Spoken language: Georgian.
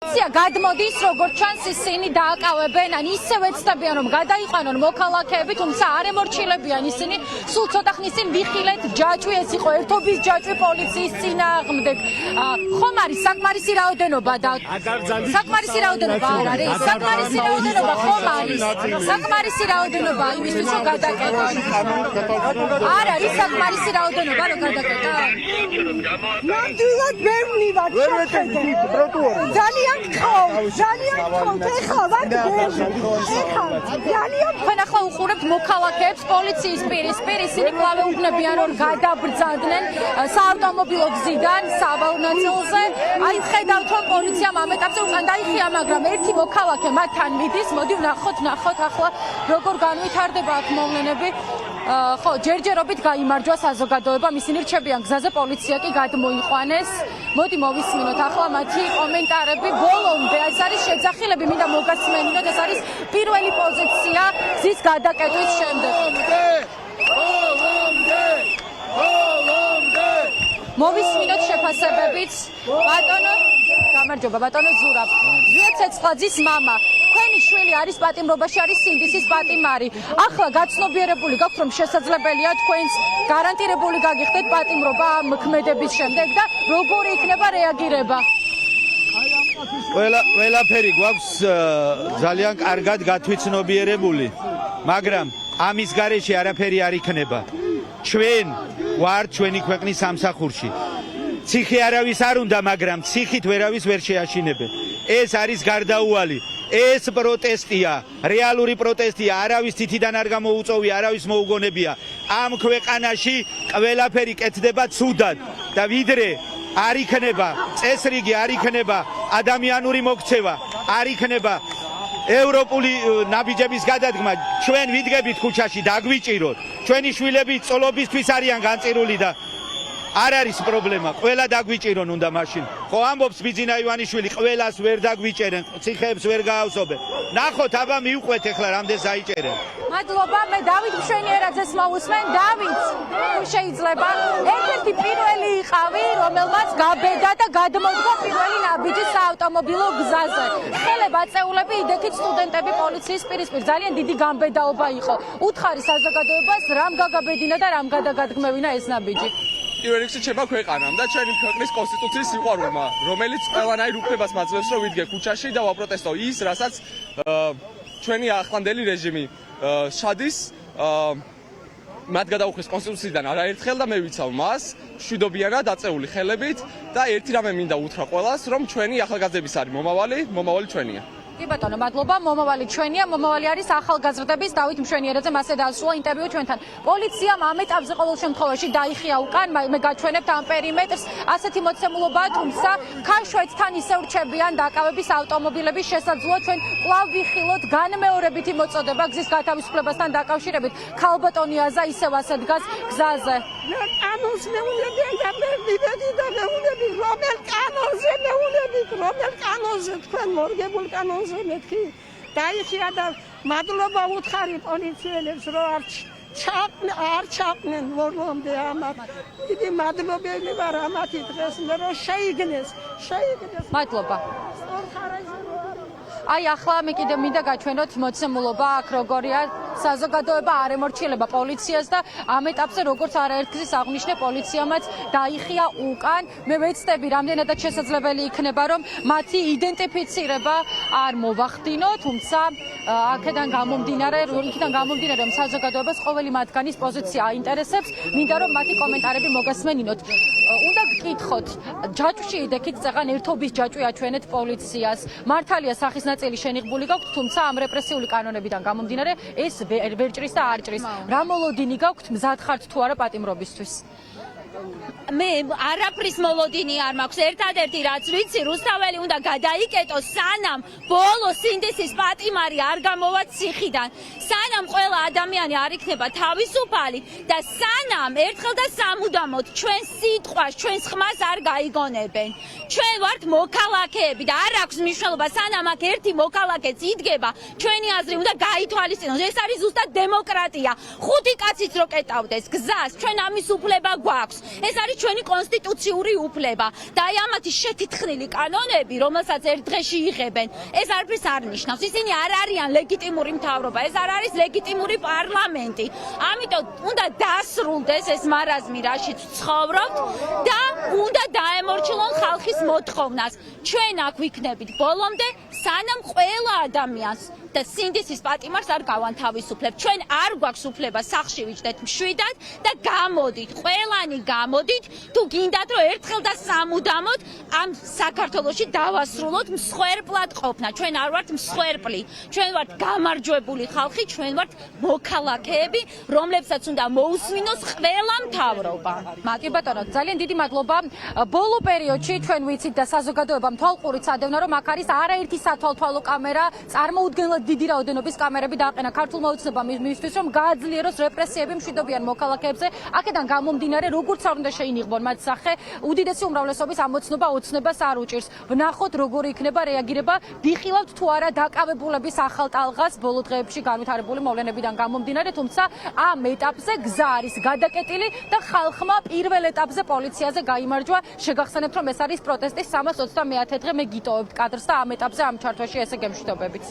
პოლიცია გადმოდის, როგორც ჩანს ისინი დააკავებენ, ან ისევ ეცდებიან რომ გადაიყვანონ მოქალაქეები, თუმცა არ ემორჩილებიან ისინი. სულ ცოტა ხნის წინ ვიხილეთ ჯაჭვი, ეს იყო ერთობის ჯაჭვი პოლიციის წინააღმდეგ. ხომ არის საკმარისი რაოდენობა და საკმარისი რაოდენობა არ არის? საკმარისი რაოდენობა ხომ არის? საკმარისი რაოდენობა იმისთვის რომ გადაკეტონ. არ არის საკმარისი რაოდენობა რომ გადაკეტონ. ნამდვილად ბევრი ვარ შეხედე. ძალიან გყავს, ეხლა ვარ ძალიან თქვენ ახლა უყურებთ მოქალაქეებს პოლიციის პირისპირ, ისინი კლავე უბნებიან რომ გადაბრძანდნენ საავტომობილო გზიდან სავალ ნაწილზე. აი ხედავთ რომ პოლიციამ ამ ეტაპზე უკან დაიხია, მაგრამ ერთი მოქალაქე მათთან მიდის. მოდი ვნახოთ ახლა როგორ განვითარდება აქ მოვლენები. ხო, ჯერჯერობით გაიმარჯვა საზოგადოებამ, ისინი რჩებიან გზაზე, პოლიცია კი გადმოიყვანეს. მოდი მოვისმინოთ ახლა მათი კომენტარები. ბოლომდე ეს არის შეძახილები, მინდა მოგასმენინოთ, ეს არის პირველი პოზიცია გზის გადაკეტვის შემდეგ. მოვისმინოთ შეფასებებიც. ბატონო, გამარჯობა, ბატონო ზურაბ. ზვიად ცეცხლაძის მამა. თქვენი შვილი არის პატიმრობაში, არის სინდისის პატიმარი. ახლა გაცნობიერებული გაქვთ, რომ შესაძლებელია თქვენს გარანტირებული გაგიხდეთ პატიმრობა ამ ქმედების შემდეგ და როგორი იქნება რეაგირება? ყველაფერი გვაქვს ძალიან კარგად გათვითცნობიერებული, მაგრამ ამის გარეშე არაფერი არ იქნება. ჩვენ ვართ ჩვენი ქვეყნის სამსახურში. ციხე არავის არ უნდა, მაგრამ ციხით ვერავის ვერ შეაშინებენ. ეს არის გარდაუვალი. ეს პროტესტია, რეალური პროტესტია, არავის თითიდან არ გამოუწოვია, არავის მოუგონებია. ამ ქვეყანაში ყველაფერი კეთდება ცუდად და ვიდრე არ იქნება წესრიგი, არ იქნება ადამიანური მოქცევა, არ იქნება ევროპული ნაბიჯების გადადგმა, ჩვენ ვიდგებით ქუჩაში დაგვიჭიროთ. ჩვენი შვილები წოლობისთვის არიან განწირული და არ არის პრობლემა, ყველა დაგვიჭირონ უნდა მაშინ. ხო ამბობს ბიძინა ივანიშვილი, ყველას ვერ დაგვიჭერენ, ციხეებს ვერ გაავსობენ. ნახოთ, აბა მივყვეთ ახლა რამდენს აიჭერენ. მადლობა, მე დავით მშვენიერაძეს მოვუსმენ. დავით, თუ შეიძლება, ერთ-ერთი პირველი იყავი, რომელმაც გაბედა და გადმოდგა პირველი ნაბიჯი საავტომობილო გზაზე. ხელება აწეულები, იდექით სტუდენტები პოლიციის პირისპირ. ძალიან დიდი გამბედაობა იყო. უთხარი საზოგადოებას, რამ გაგაბედინა და რამ გადაგადგმევინა ეს ნაბიჯი. პირველ რიგში შეება ქვეყანამ და ჩვენი ქვეყნის კონსტიტუციის სიყვარულმა, რომელიც ყველანაირ უფლებას მაძლევს, რომ ვიდგე ქუჩაში და ვაპროტესტო ის, რასაც ჩვენი ახლანდელი რეჟიმი შადის მათ გადაუხეს კონსტიტუციიდან არაერთხელ და მე ვიცავ მას მშვიდობიანად აწეული ხელებით და ერთი რამე მინდა უთხრა ყველას, რომ ჩვენი ახალგაზრდების არის მომავალი ჩვენია. კი ბატონო, მადლობა. მომავალი ჩვენია, მომავალი არის ახალგაზრდების. დავით მშვენიერაძე მასე დაასრულა ინტერვიუ ჩვენთან. პოლიციამ ამ ეტაპზე ყოველ შემთხვევაში დაიხია უკან, მე გაჩვენებთ ამ პერიმეტრს. ასეთი მოცემულობაა, თუმცა ქაშვეთთან ისევ რჩებიან დაკავების ავტომობილების შესაძლოა. ჩვენ კვლავ ვიხილოთ განმეორებითი მოწოდება გზის გათავისუფლებასთან დაკავშირებით. ქალბატონი აზა ისევ ასე დგას გზაზე. კანონს მეუნებიან და მე ვიბედი და მეუნები, რომელ კანონზე მეუნებით, რომელ კანონზე თქვენ მორგებულ კანონზე მეთქი დაიხია და მადლობა უთხარი პოლიციელებს, რომ არ ჩაყნენ ბოლომდე ამათ. დიდი მადლობელი ვარ ამათი დღეს, რომ შეიგნეს. მადლობა. აი ახლა მე კიდე მინდა გაჩვენოთ მოცემულობა აქ როგორია საზოგადოება არ ემორჩილება პოლიციას და ამ ეტაპზე როგორც არაერთგზის აღნიშნე პოლიციამაც დაიხია უკან. მე ვეცდები რამდენადაც შესაძლებელი იქნება რომ მათი იდენტიფიცირება არ მოვახდინო, თუმცა აქედან გამომდინარე რომ საზოგადოებას ყოველი მათგანის პოზიცია აინტერესებს, მინდა რომ მათი კომენტარები მოგასმენინოთ. უნდა გკითხოთ, ჯაჭვში იდექით წეღან ერთობის ჯაჭვი აჩვენეთ პოლიციას. მართალია სახის ნაწილი შენიღბული გაქვთ, თუმცა ამ რეპრესიული კანონებიდან გამომდინარე ეს ვერ ჭრის და არ ჭრის. რა მოლოდინი გაქვთ, მზად ხართ თუ არა პატიმრობისთვის? მე არაფრის მოლოდინი არ მაქვს. ერთადერთი რაც ვიცი, რუსთაველი უნდა გადაიკეტოს, სანამ ბოლო სინდისის პატიმარი არ გამოვა ციხიდან, სანამ ყველა ადამიანი არ იქნება თავისუფალი და სანამ ერთხელ და სამუდამოდ ჩვენ სიტყვას, ჩვენს ხმას არ გაიგონებენ. ჩვენ ვართ მოქალაქეები და არ აქვს მნიშვნელობა, სანამ აქ ერთი მოქალაქეც იდგება, ჩვენი აზრი უნდა გაითვალისწინოს. ეს არის ზუსტად დემოკრატია. 5 კაციც რო კეტავდეს გზას, ჩვენ ამის უფლება გვაქვს. ეს არის ჩვენი კონსტიტუციური უფლება და აი ამათი შეთითხნილი კანონები, რომელსაც ერთ დღეში იღებენ, ეს არაფერს არ ნიშნავს. ისინი არ არიან ლეგიტიმური მთავრობა, ეს არ არის ლეგიტიმური პარლამენტი. ამიტომ უნდა დასრულდეს ეს მარაზმი, რაშიც ცხოვრობთ და უნდა დაემორჩილონ ხალხის მოთხოვნას. ჩვენ აქ ვიქნებით ბოლომდე, სანამ ყველა ადამიანს და სინდისის პატიმარს არ გავანთავისუფლებთ. ჩვენ არ გვაქვს უფლება სახლში ვიჯდეთ მშვიდად და გამოდით, ყველანი გამოდით, თუ გინდათ რომ ერთხელ და სამუდამოდ ამ საქართველოში დავასრულოთ მსხვერპლად ყოფნა. ჩვენ არ ვართ მსხვერპლი, ჩვენ ვართ გამარჯვებული ხალხი, ჩვენ ვართ მოქალაქეები, რომლებსაც უნდა მოусმინოს ყველა მთავრობა. კი ბატონო, ძალიან დიდი მადლობა. ბოლო პერიოდში ჩვენ ვიცით და საზოგადოებამ თვალყურით ადევნა, რომ აქ არის არაერთი სათვალთვალო კამერა, წარმოუდგენლად დიდი რაოდენობის კამერები დააყენა ქართულმა ოცნებამ იმისთვის, რომ გააძლიეროს რეპრესიები მშვიდობიან მოქალაქეებზე. აქედან გამომდინარე, როგორც არ უნდა შეინიღბონ მათ სახე, უდიდესი უმრავლესობის ამოცნობა ოცნებას არ უჭირს. ვნახოთ, როგორი იქნება რეაგირება, ვიხილავთ თუ არა დაკავებულების ახალ ტალღას ბოლო დღეებში განვითარებული მოვლენებიდან გამომდინარე, თუმცა ამ ეტაპზე გზა არის გადაკეტილი და ხალხმა პირველ ეტაპზე პოლიციაზე გაიმარჯვა. შეგახსენებთ, რომ ეს არის პროტესტის 329 დღე, მე გიტოვებთ კადრს და ამ ეტაპზე ამ ჩართვაში ესე გემშვიდობებით.